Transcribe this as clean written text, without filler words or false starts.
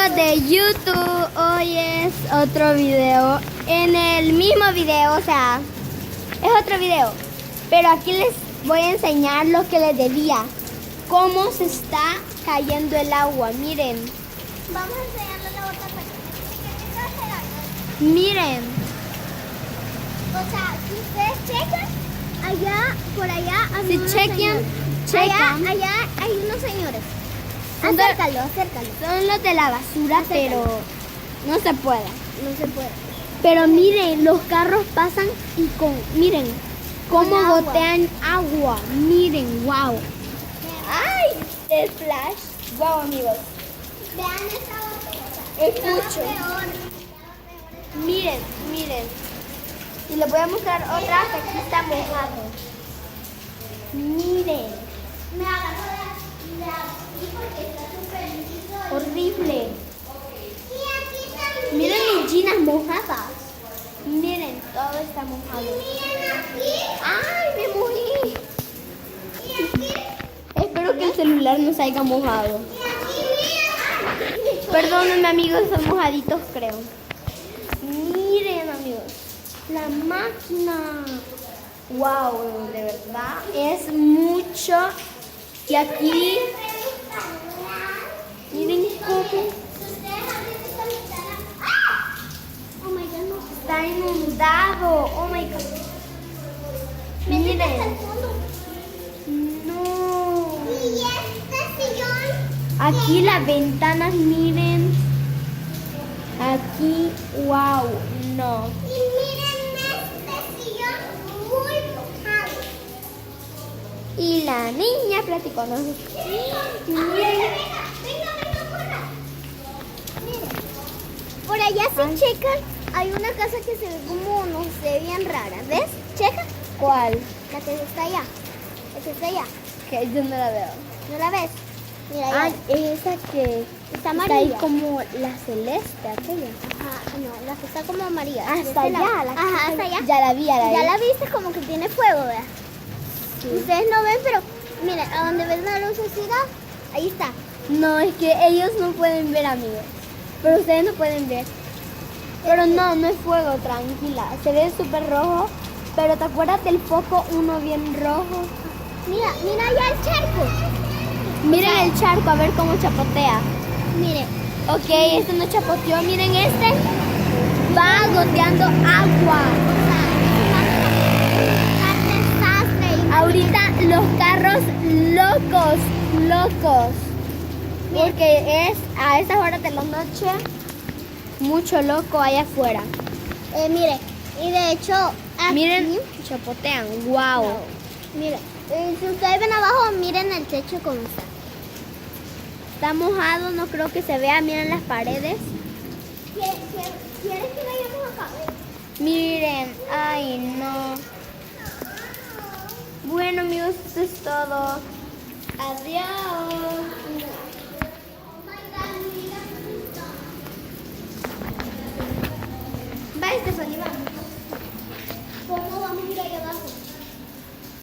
amigos de YouTube, hoy es otro video. En el mismo video, o sea, es otro video. Pero aquí les voy a enseñar lo que les debía. Cómo se está cayendo el agua, miren. Vamos a enseñarle la otra parte. Miren. O sea, si ustedes checan, allá, por allá, hay Si unos chequen, señores. checan. Allá hay unos señores. Son de- Acércalo. Son los de la basura, pero no se puede. No se puede. Pero miren, los carros pasan y miren, cómo Con agua. gotean agua. Miren, wow. ¡Ay! El flash. Wow, amigos. Vean esta botella. Es Estaba mucho. peor. Miren, miren. Y les voy a mostrar otra que aquí está mojado. Miren. Me agarró la aquí porque está súper lindo. Horrible. Y aquí también. Miren mis jeans mojadas. Miren, todo está mojado. Miren aquí. ¡Ay, me morí! Y aquí. Espero que el celular no se haya mojado. Y aquí, miren. Perdónenme, amigos, son mojaditos, creo. Miren, amigos, la máquina. Wow, de verdad es mucho. Y aquí, miren cómo Oh my God, no. está inundado. Oh my God. Métete hasta el Miren, fondo. no. Y este sillón. Aquí las ventanas, miren. Aquí, wow, no. Y miren este sillón muy mojado. Y la niña platicó, ¿no? Venga, corra. Miren. Por allá si checan, hay una casa que se ve como, no sé, bien rara. ¿Ves? Checa. ¿Cuál? La que está allá. La que está allá. Que yo no la veo. ¿No la ves? Mira, allá. Ah, esa que Está está ahí amarilla. como la celeste, aquella. Ajá, no, la que está como amarilla. Hasta De este allá. lado. La que Ajá, está hasta ahí. allá. Ya la vi, ya la vi. Ya la viste como que tiene fuego, ¿verdad? Sí. Ustedes no ven, pero miren, a donde ves la lucecita, ahí está. No, es que ellos no pueden ver, amigos. Pero ustedes no pueden ver. Pero no, no es fuego, tranquila. Se ve súper rojo. Pero ¿te acuerdas del foco uno bien rojo? Mira, mira allá el charco. Miren el charco, a ver cómo chapotea. Mire, Ok, este no chapoteó. Miren este. Va goteando agua. Ahorita los carros locos. Porque es a esas horas de la noche mucho loco allá afuera. mire, y de hecho, aquí, Miren, chapotean. Wow. mire, si ustedes ven abajo, miren el techo como está. Está mojado, no creo que se vea. Miren las paredes. ¿Quieres que vayamos acá? Miren, ay no. Bueno amigos, esto es todo. Adiós.